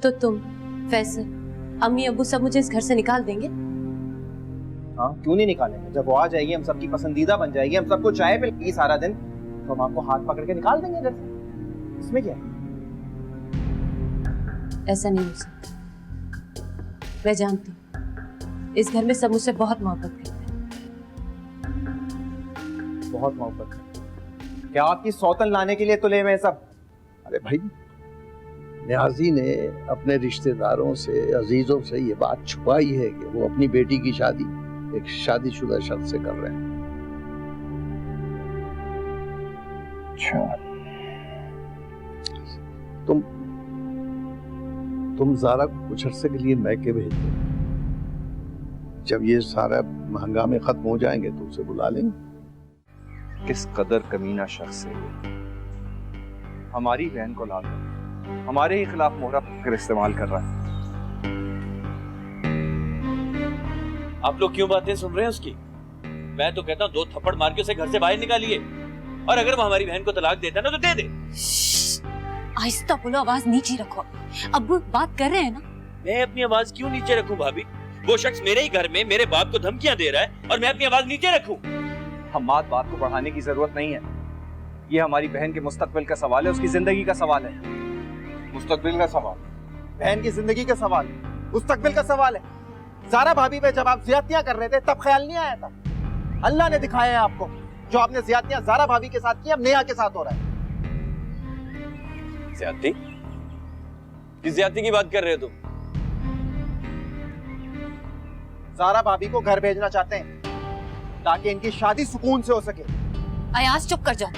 तो तुम, फैसल, अम्मी अब्बू सब मुझे इस घर से निकाल देंगे? हाँ, क्यों नहीं निकालेंगे? जब वो आ जाएगी, हम सबकी पसंदीदा बन जाएगी, हम सबको चाय पिलाएगी सारा दिन, तो हम आपको हाथ पकड़ के निकाल देंगे घर से। इसमें क्या है? ऐसा नहीं हो सकता। मैं जानती हूँ इस घर में सब मुझसे बहुत मोहब्बत करते हैं। बहुत मोहब्बत है। क्या आपकी सौतन लाने के लिए तुले हुए सब? अरे भाई, न्याजी ने अपने रिश्तेदारों से, अजीजों से ये बात छुपाई है कि वो अपनी बेटी की शादी एक शादीशुदा शख्स से कर रहे हैं। अच्छा, तुम ज़ारा को कुछ अरसे के लिए मैके भेज दो। जब ये सारा हंगामे खत्म हो जाएंगे तो उसे बुला लेंगे। किस कदर कमीना शख्स है ये। हमारी बहन को लाकर हमारे ही खिलाफ मोहरा फिर इस्तेमाल कर रहा है। आप लोग क्यों बातें सुन रहे हैं उसकी? मैं तो कहता हूँ 2 थप्पड़ मार के उसे घर से बाहर निकालिए, और अगर वो हमारी बहन को तलाक देता है ना तो दे दे। आहिस्ता बोलो, आवाज नीचे रखो। अब्बू बात कर रहे हैं ना। मैं अपनी आवाज क्यों नीचे रखूं भाभी? वो शख्स मेरे ही घर में मेरे बाप को धमकियां दे रहा है और मैं अपनी आवाज नीचे रखूं? हमाद बात को बढ़ाने की जरूरत नहीं है। ये हमारी बहन के मुस्तकबिल का सवाल है, उसकी जिंदगी का सवाल है। मुस्तकबिल का सवाल, बहन की जिंदगी का सवाल, मुस्तकबिल का सवाल है। ज़ारा भाभी पे जब आप ज्यादतियां कर रहे थे तब ख्याल नहीं आया था? अल्लाह ने दिखाया है आपको, जो आपने ज्यादतियां ज़ारा भाभी के साथ की अब नेहा के साथ हो रहा है। ज्यादती? किस ज्यादती की बात कर रहे हो तुम? ज़ारा भाभी को घर भेजना चाहते हैं ताकि इनकी शादी सुकून से हो सके। अयाज चुप कर जाओ।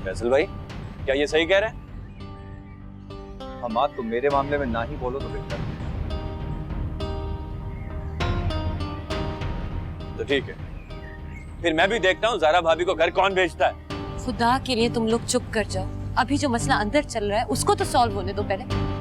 फैसल भाई, क्या ये सही कह रहे हैं? हमाद, तुम मेरे मामले में ना ही बोलो तो बेहतर है। तो ठीक है, फिर मैं भी देखता हूँ ज़ारा भाभी को घर कौन भेजता है। खुदा के लिए तुम लोग चुप कर जाओ। अभी जो मसला अंदर चल रहा है उसको तो सॉल्व होने दो पहले।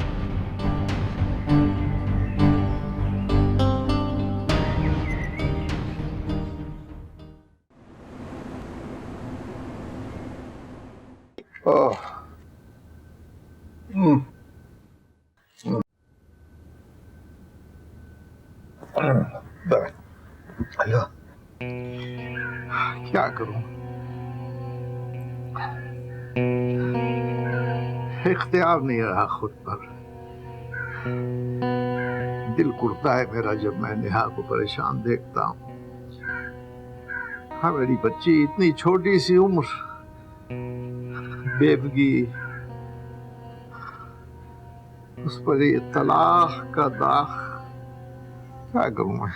हेलो, क्या करूं? इख्तियार नहीं रहा खुद पर। दिल कुड़ता है मेरा जब मैं नेहा को परेशान देखता हूं। हाँ, मेरी बच्ची इतनी छोटी सी उम्र, बेवगी, उस पर ये तलाक का दाग। क्या करूं मैं?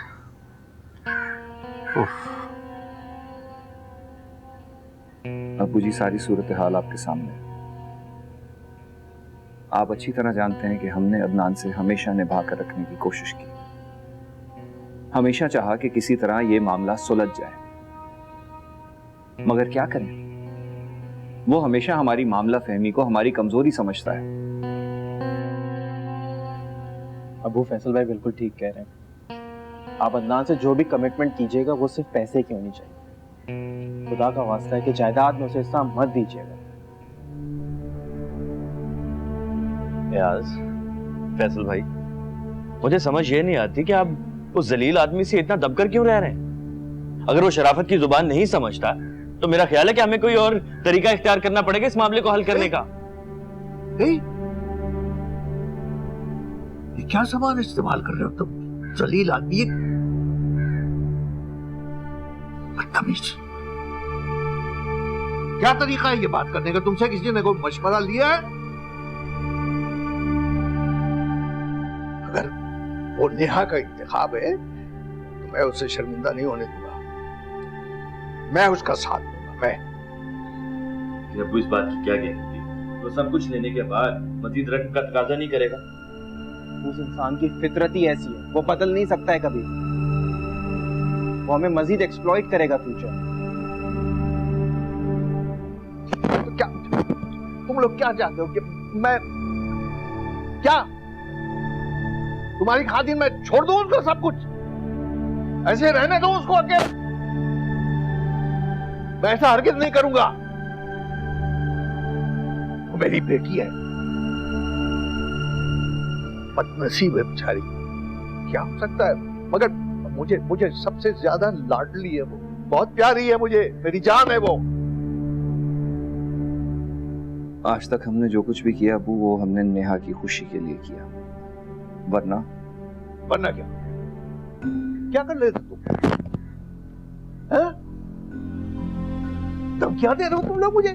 अब्बू जी, सारी सूरत हाल आपके सामने है। आप अच्छी तरह जानते हैं कि हमने अदनान से हमेशा निभा कर रखने की कोशिश की। हमेशा चाहा कि किसी तरह यह मामला सुलझ जाए, मगर क्या करें, वो हमेशा हमारी मामला फहमी को हमारी कमजोरी समझता है। अबू फैसल भाई बिल्कुल ठीक कह रहे हैं। आप अदनान से जो भी कमिटमेंट कीजिएगा वो सिर्फ पैसे की होनी चाहिए। खुदा का वास्ता है कि जायदाद में उसे हिस्सा मत दीजिएगा। यार फैसल भाई, मुझे समझ ये नहीं आती कि आप उस जलील आदमी से इतना दबकर क्यों रह रहे हैं? अगर वो शराफत की जुबान नहीं समझता तो मेरा ख्याल है कि हमें कोई और तरीका इख्तियार करना पड़ेगा इस मामले को हल करने का। ये क्या सामान इस्तेमाल कर रहे हो तुम? जलील आदमी, बदतमीज। क्या तरीका है ये बात करने का? तुमसे किसी ने कोई मशवरा लिया है? अगर वो नेहा का इंतखाब है तो मैं उससे शर्मिंदा नहीं होने दूंगा। मैं उसका साथ दूंगा। मैं अब्बू इस बात की क्या गारंटी? वो सब कुछ लेने के बाद मजीद रकम का तकाजा नहीं करेगा? उस इंसान की फितरत ही ऐसी है, वो बदल नहीं सकता है कभी। वो हमें मजीद एक्सप्लॉइट करेगा फ्यूचर। तो क्या तुम लोग क्या चाहते हो कि मैं क्या तुम्हारी खातिर मैं छोड़ दूं उसको सब कुछ? ऐसे रहने दो उसको अकेले? मैं ऐसा हरगिज नहीं करूंगा। वो मेरी बेटी है, बदनसीब है बेचारी, क्या हो सकता है। मगर मुझे मुझे सबसे ज्यादा लाडली है वो, बहुत प्यारी है मुझे, मेरी जान है वो। आज तक हमने जो कुछ भी किया अबू, वो हमने नेहा की खुशी के लिए किया, वरना क्या क्या कर लेते तुम? हैं? धमकियां दे रहे हो तुम लोग मुझे?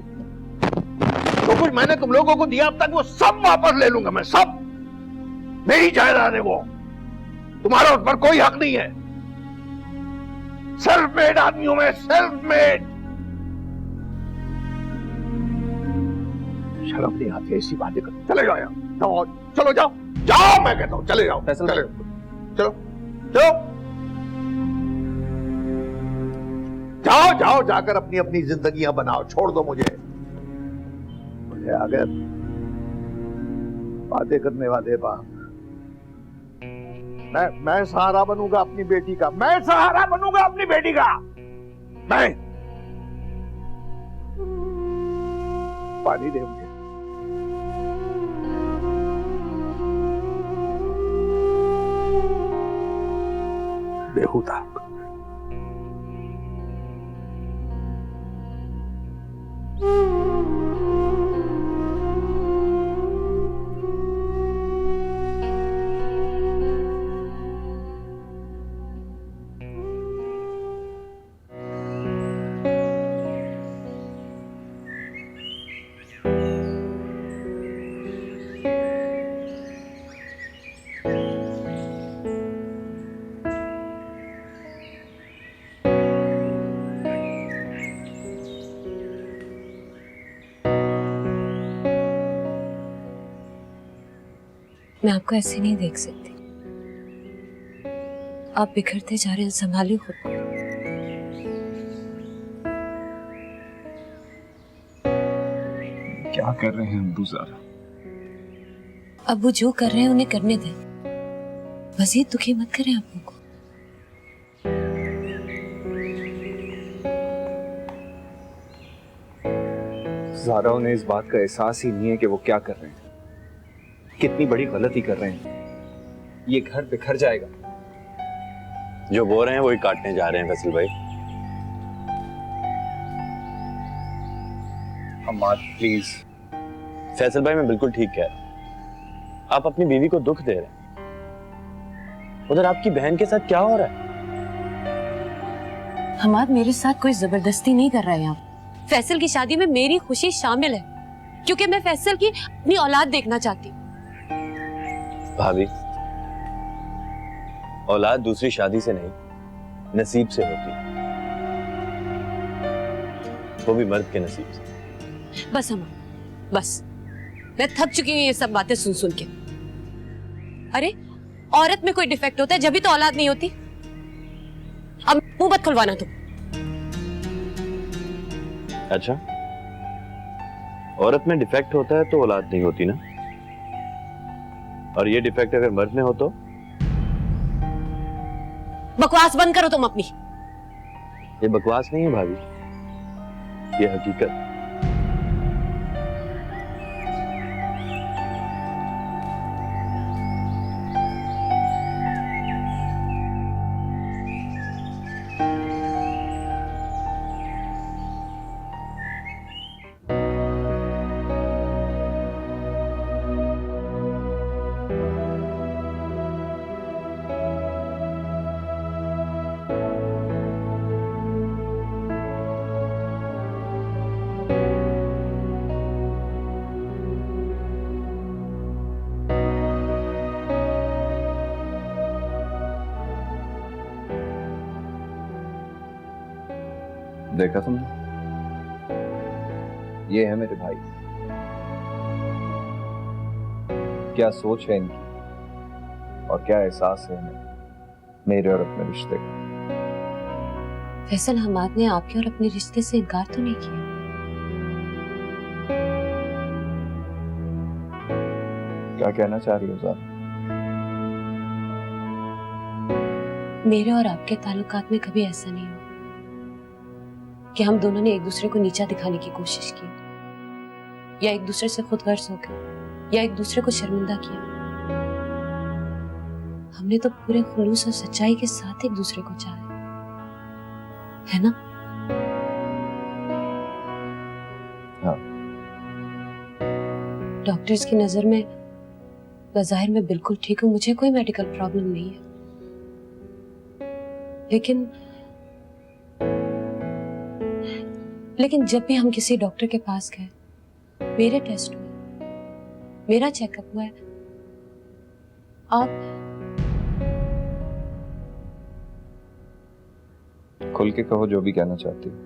जो कुछ मैंने तुम लोगों को दिया अब तक वो सब वापस ले लूंगा मैं, सब। मेरी जायदाद है वो, तुम्हारा उस पर कोई हक नहीं है। सेल्फ मेड आदमी हूं मैं, सेल्फ मेड। शर्म नहीं आती ऐसी बातें कर। चले जाओ यहाँ, जाओ, चलो जाओ जाओ, मैं कहता हूँ चले जाओ, फैसल चले चलो चलो जाओ जाओ, जाकर अपनी अपनी जिंदगियां बनाओ, छोड़ दो मुझे अगर बातें करने वाले बाप। मैं सहारा बनूंगा अपनी बेटी का, मैं सहारा बनूंगा अपनी बेटी का। मैं पानी दे मुझे। बेहुदा मैं आपको ऐसे नहीं देख सकती। आप बिखरते जा रहे हैं, संभालिए खुद को। क्या कर रहे हैं अब्बू ज़ारा? अब वो जो कर रहे हैं उन्हें करने दें, मजीद दुखी मत करें अब्बू को। ज़ारा, उन्हें इस बात का एहसास ही नहीं है कि वो क्या कर रहे हैं, कितनी बड़ी गलती कर रहे हैं। ये घर बिखर जाएगा। जो बो रहे हैं वही काटने जा रहे हैं फैसल भाई। अम्मा प्लीज। फैसल भाई मैं बिल्कुल ठीक कह रहा हूं, आप अपनी बीवी को दुख दे रहे हैं। उधर आपकी बहन के साथ क्या हो रहा है? हमाद मेरे साथ कोई जबरदस्ती नहीं कर रहा है यहाँ। फैसल की शादी में मेरी खुशी शामिल है, क्योंकि मैं फैसल की अपनी औलाद देखना चाहती हूँ। भाभी, औलाद दूसरी शादी से नहीं, नसीब से होती है, वो भी मर्द के नसीब से। बस हमाद, बस मैं थक चुकी हूँ ये सब बातें सुन सुन के। अरे औरत में कोई डिफेक्ट होता है जब भी तो औलाद नहीं होती। अब मुंह मत खुलवाना तुम। अच्छा, औरत में डिफेक्ट होता है तो औलाद नहीं होती ना? और ये डिफेक्ट अगर मर्द में हो तो? बकवास बंद करो तुम अपनी। ये बकवास नहीं है भाभी, ये हकीकत। देखा तुमने, ये है मेरे भाई। क्या सोच है इनकी और क्या एहसास है इन्हें मेरे और अपने रिश्ते का। फैसल, हमाद ने आपके और अपने रिश्ते से इनकार तो नहीं किया। क्या कहना चाह रही हो ज़ारा? मेरे और आपके ताल्लुकात में कभी ऐसा नहीं हुआ कि हम दोनों ने एक दूसरे को नीचा दिखाने की कोशिश की, या एक दूसरे से खुद गर्ज हो गए, या एक दूसरे को शर्मिंदा किया। हमने तो पूरे खुलूस और सच्चाई के साथ एक दूसरे को चाहा है ना? हाँ। डॉक्टर्स की नजर में बज़ाहिर मैं बिल्कुल ठीक हूँ, मुझे कोई मेडिकल प्रॉब्लम नहीं है, लेकिन जब भी हम किसी डॉक्टर के पास गए, मेरे टेस्ट हुए, मेरा चेकअप हुआ है, आप खुल के कहो जो भी कहना चाहती हो।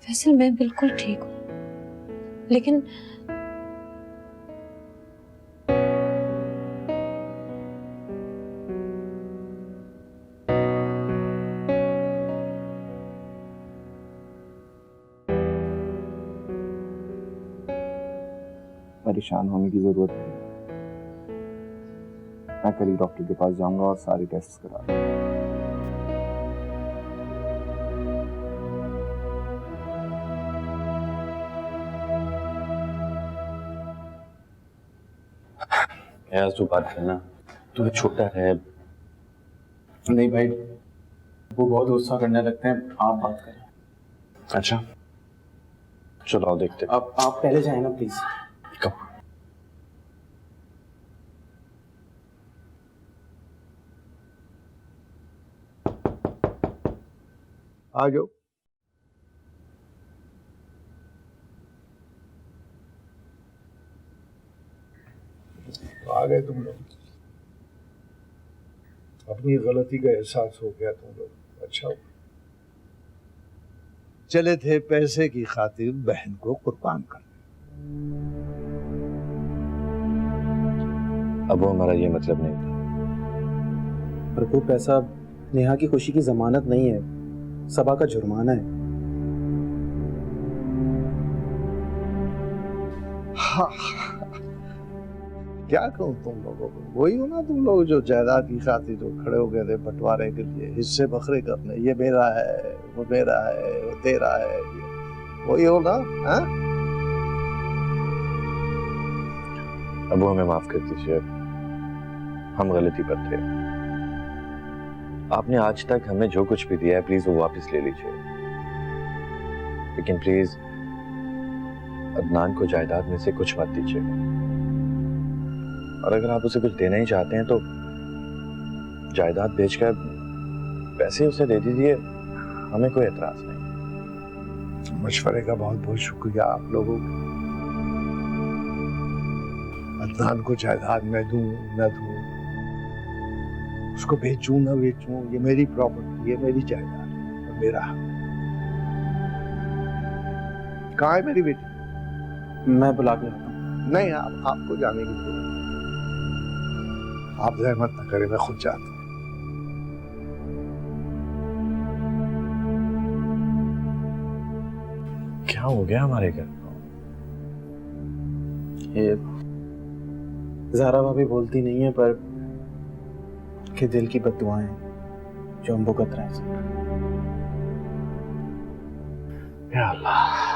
फैसल मैं बिल्कुल ठीक हूँ, लेकिन परेशान होने की जरूरत नहीं। मैं कल डॉक्टर के पास जाऊंगा और सारे टेस्ट करा लूंगा। यार तू बात करना, तू छोटा है। नहीं भाई, वो बहुत गुस्सा करने लगते हैं, आप बात करें। अच्छा चलो आओ देखते। आप पहले जाए ना प्लीज। कब? आ जाओ। तो आ गए तुम लोग, अपनी गलती का एहसास हो गया तुम लोग, अच्छा हुआ। चले थे पैसे की खातिर बहन को कुर्बान करने। अब वो हमारा ये मतलब नहीं था। पर वो पैसा नेहा की खुशी की जमानत नहीं है, सबा का जुर्माना है। हाँ, क्या कहूँ तुम लोगों को, वही हो ना तुम लोग जो जायदाद की खातिर जो खड़े हो गए थे बंटवारे के लिए, हिस्से बखरे करने, ये मेरा है, वो मेरा है, वो तेरा है, वही हो ना? हाँ? अब वो हमें माफ कर दीजिए, हम गलती पर थे। आपने आज तक हमें जो कुछ भी दिया है प्लीज वो वापस ले लीजिए, लेकिन प्लीज अदनान को जायदाद में से कुछ मत दीजिए, और अगर आप उसे कुछ देना ही चाहते हैं तो जायदाद बेचकर पैसे उसे दे दीजिए, हमें कोई एतराज नहीं। मशवरे का बहुत बहुत शुक्रिया आप लोगों का। अदनान को जायदाद मैं दूं न दूं, उसको बेचूं न बेचूं, ये मेरी प्रॉपर्टी है, मेरी जायदाद है, मेरा हक। कहाँ है मेरी बेटी? मैं बुला के लाता हूँ। नहीं, आपको जाने की जरूरत नहीं, आप जहमत न करें, मैं खुद जाता हूँ। क्या हो गया हमारे घर? ये ज़हरा भाभी बोलती नहीं है, पर के दिल की बद्दुआएं जो हम भुगत रहे हैं। या अल्लाह।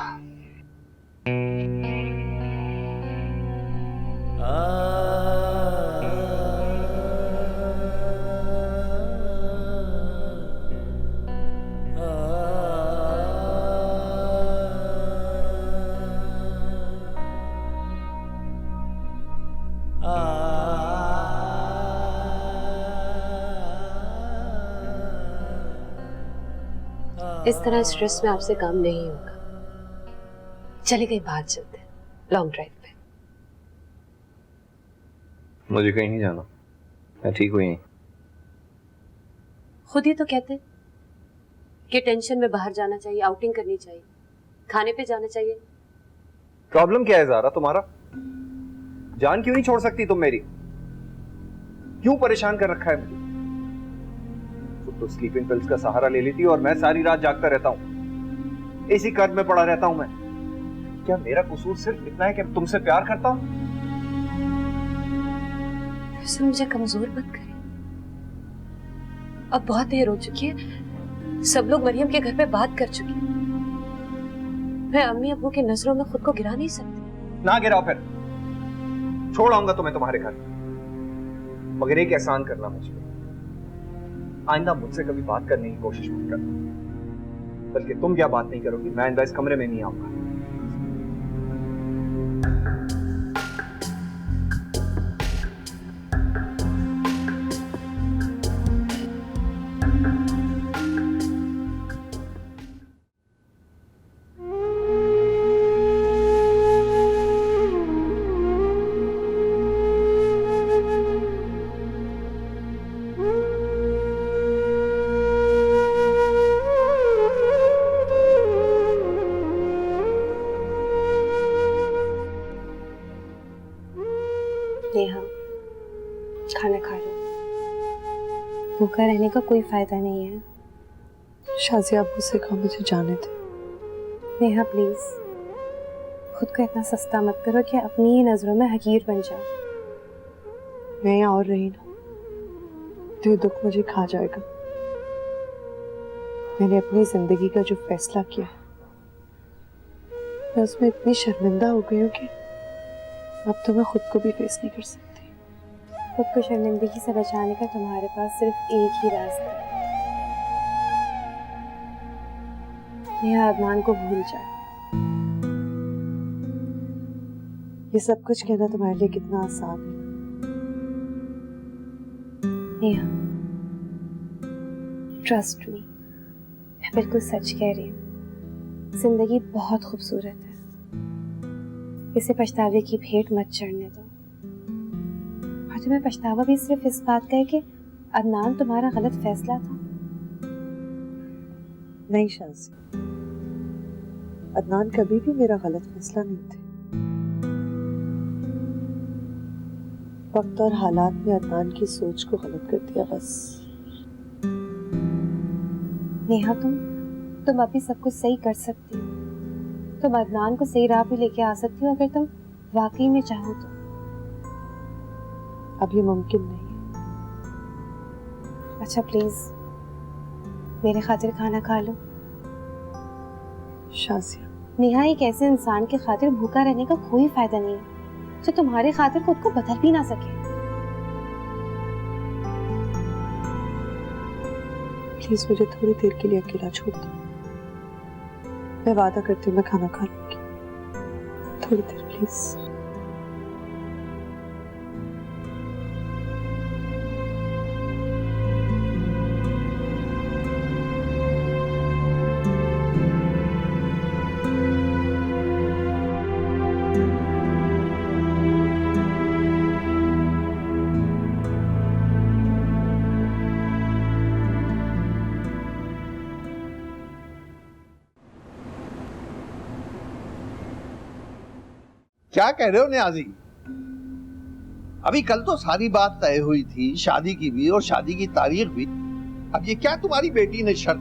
इस तरह स्ट्रेस में आपसे काम नहीं होगा। चलिए कहीं बाहर चलते हैं, लॉन्ग ड्राइव पे। मुझे कहीं नहीं जाना, मैं ठीक हुई। खुद ही तो कहते हैं कि टेंशन में बाहर जाना चाहिए, आउटिंग करनी चाहिए, खाने पे जाना चाहिए। प्रॉब्लम क्या है ज़ारा तुम्हारा? जान क्यों नहीं छोड़ सकती तुम मेरी? क्यों परेशान कर रखा है मुझे? तो स्लीपिंग पिल्स का सहारा ले लेती और मैं सारी रात जागता रहता हूं, इसी कर्ज में पड़ा रहता हूं मैं। क्या मेरा कसूर सिर्फ इतना है कि तुमसे प्यार करता हूं? वैसे मुझे कमजोर मत करें, अब बहुत देर हो चुकी है, सब लोग मरियम के घर पे बात कर चुके हैं। मैं अम्मी अब्बू की नजरों में खुद को गिरा नहीं सकती। ना गिराओ फिर, छोड़ आऊंगा तुम्हें तुम्हारे घर। मगर एक एहसान करना मुझे, आइंदा मुझसे कभी बात करने की कोशिश मत करना। बल्कि तुम क्या बात नहीं करोगी, मैं आइंदा इस कमरे में नहीं आऊंगा। नेहा, खाना खा लो। भूखा रहने का कोई फायदा नहीं है। शाज़िया अब्बू से कहो मुझे जाने दे। नेहा प्लीज, खुद को इतना सस्ता मत करो कि अपनी ही नजरों में हकीर बन जाओ। मैं यहाँ और रही ना तो ये दुख मुझे खा जाएगा। मैंने अपनी जिंदगी का जो फैसला किया मैं उसमें इतनी शर्मिंदा हो गई हूँ कि अब तो मैं खुद को भी फेस नहीं कर सकती। खुद को शर्मिंदगी से बचाने का तुम्हारे पास सिर्फ एक ही रास्ता है। नेहा, अदनान को भूल जाओ। ये सब कुछ कहना तुम्हारे लिए कितना आसान है। नेहा, ट्रस्ट मी, मैं बिल्कुल सच कह रही हूँ। जिंदगी बहुत खूबसूरत है, इसे पछतावे की भेंट मत चढ़ने दो। और तुम्हें पछतावा भी सिर्फ इस बात का है कि अदनान तुम्हारा गलत फैसला था। नहीं शाज़िया, अदनान कभी भी मेरा गलत फैसला नहीं थे। वक्त और हालात ने अदनान की सोच को गलत कर दिया बस। नेहा, तुम अभी सब कुछ सही कर सकती हो। तुम अदनान को सही राह पे लेके आ सकती हो अगर तुम वाकई में चाहो तो। अब ये मुमकिन नहीं है। अच्छा प्लीज मेरे खातिर खाना खा लो। शाज़िया, नेहा, एक ऐसे इंसान के खातिर भूखा रहने का कोई फायदा नहीं है जो तुम्हारे खातिर खुद को बदल भी ना सके। प्लीज मुझे थोड़ी देर के लिए अकेला छोड़ दो। मैं वादा करती हूँ मैं खाना खा लूंगी। थोड़ी देर प्लीज। क्या कह रहे हो नियाजी? अभी कल तो सारी बात तय हुई थी, शादी की भी और शादी की तारीख भी। अब ये क्या तुम्हारी बेटी ने शर्त?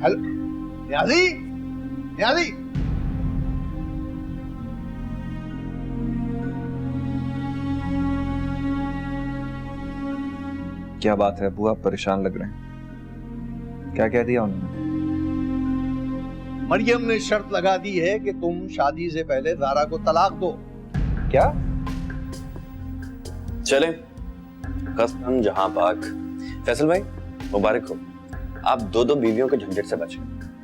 हेलो नियाजी, नियाजी, क्या बात है अबू, आप परेशान लग रहे हैं। क्या कह दिया उन्होंने? मरियम ने शर्त लगा दी है कि तुम शादी से पहले ज़ारा को तलाक दो। क्या? चले कसम जहां पाक। फैसल भाई मुबारक हो, आप दो बीवियों के झंझट से बचे।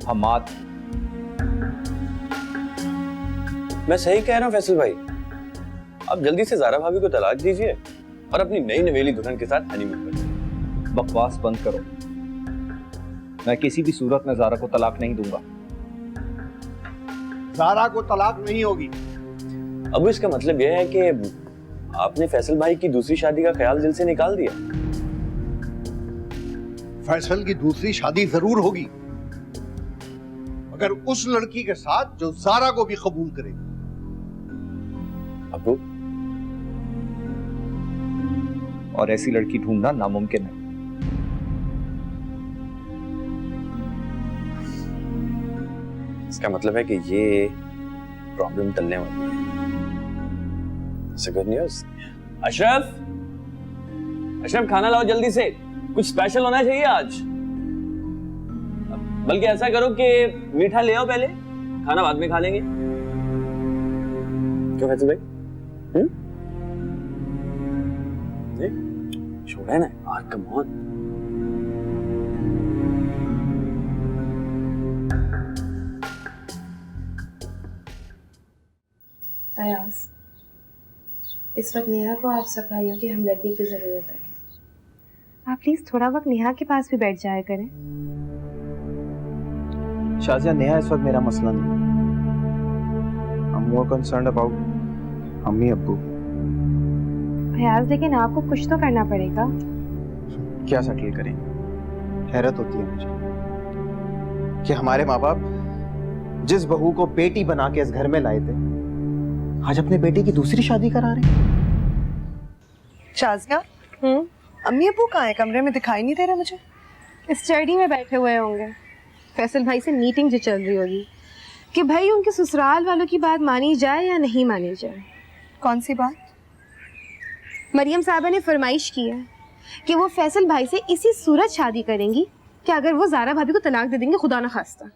हमाद, मैं सही कह रहा हूं फैसल भाई, आप जल्दी से ज़ारा भाभी को तलाक दीजिए और अपनी नई नवेली दुल्हन के साथ हनीमून करिए। बकवास बंद करो। मैं किसी भी सूरत में ज़ारा को तलाक नहीं दूंगा। ज़ारा को तलाक नहीं होगी। अब इसका मतलब यह है कि आपने फैसल भाई की दूसरी शादी का ख्याल दिल से निकाल दिया। फैसल की दूसरी शादी जरूर होगी, मगर उस लड़की के साथ जो ज़ारा को भी कबूल करे। अबू, और ऐसी लड़की ढूंढना नामुमकिन है। इसका मतलब है कि ये प्रॉब्लम टलने वाली है। Good news. अशरफ, अशरफ खाना लाओ जल्दी से, कुछ स्पेशल होना चाहिए आज। बल्कि ऐसा करो कि मीठा ले आओ पहले, खाना बाद में खा लेंगे। क्यों फैसल भाई? रहना है यार, कम ऑन। अयाज, इस वक्त नेहा को आप सब भाइयों की हमदर्दी की जरूरत है। आप प्लीज थोड़ा वक्त नेहा के पास भी बैठ जाया करें। शाजिया, नेहा इस वक्त मेरा मसला नहीं। I'm more concerned about अम्मी अब्बू। अयाज, लेकिन आपको कुछ तो करना पड़ेगा। क्या सेटल करें? हैरत होती है मुझे कि हमारे माँ बाप जिस बहू को बेटी बना के इस घर में लाए थे, आज अपने बेटे की दूसरी शादी करा रहे हैं। शाजिया, अम्मी अब्बू कहाँ है? कमरे में दिखाई नहीं दे रहे मुझे। स्टडी में बैठे हुए होंगे। फैसल भाई से मीटिंग जो चल रही होगी कि भाई उनके ससुराल वालों की बात मानी जाए या नहीं मानी जाए। कौन सी बात? मरियम साहबा ने फरमाइश की है कि वो फैसल भाई से इसी सूरत शादी करेंगी कि अगर वो ज़ारा भाभी को तलाक दे देंगे, खुदा न खास्ता।